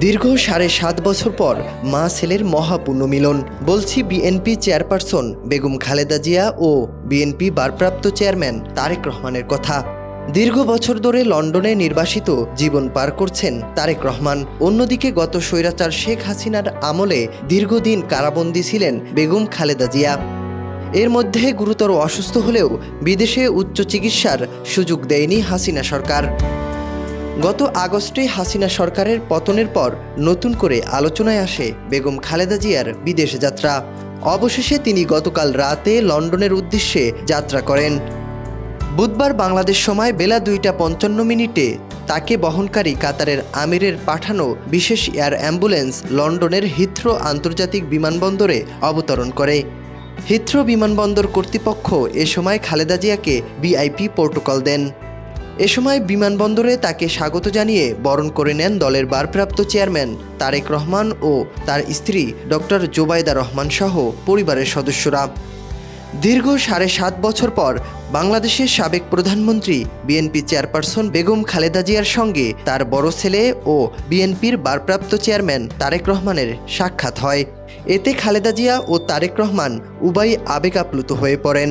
দীর্ঘ ৭.৫ বছর পর মা ছেলের মহাপূর্ণ মিলন। বলছি বিএনপি চেয়ারপারসন বেগম খালেদা জিয়া ও বিএনপি ভারপ্রাপ্ত চেয়ারম্যান তারেক রহমানের কথা। দীর্ঘ বছর ধরে লন্ডনে নির্বাসিত জীবন পার করছেন তারেক রহমান। অন্যদিকে গত স্বৈরাচার শেখ হাসিনার আমলে দীর্ঘদিন কারাবন্দী ছিলেন বেগম খালেদা জিয়া। এর মধ্যে গুরুতর অসুস্থ হলেও বিদেশে উচ্চ চিকিৎসার সুযোগ দেয়নি হাসিনা সরকার। গত আগস্টে হাসিনা সরকারের পতনের পর নতুন করে আলোচনায় আসে বেগম খালেদা জিয়ার বিদেশ যাত্রা। অবশেষে তিনি গতকাল রাতে লন্ডনের উদ্দেশ্যে যাত্রা করেন। বুধবার বাংলাদেশ সময় বেলা 2:55 তাকে বহনকারী কাতারের আমিরের পাঠানো বিশেষ এয়ার অ্যাম্বুলেন্স লন্ডনের হিথ্রো আন্তর্জাতিক বিমানবন্দরে অবতরণ করে। হিথ্রো বিমানবন্দর কর্তৃপক্ষ এ সময় খালেদা জিয়াকে ভিআইপি প্রোটোকল দেন। এ সময় বিমানবন্দরে তাকে স্বাগত জানিয়ে বরণ করে নেন দলের ভারপ্রাপ্ত চেয়ারম্যান তারেক রহমান ও তার স্ত্রী ডক্টর জোবাইদা রহমান সহ পরিবারের সদস্যরা। দীর্ঘ ৭.৫ বছর পর বাংলাদেশের সাবেক প্রধানমন্ত্রী বিএনপি চেয়ারপারসন বেগম খালেদা জিয়ার সঙ্গে তার বড় ছেলে ও বিএনপির ভারপ্রাপ্ত চেয়ারম্যান তারেক রহমানের সাক্ষাৎ হয়। এতে খালেদা জিয়া ও তারেক রহমান উভয়ই আবেগ আপ্লুত হয়ে পড়েন।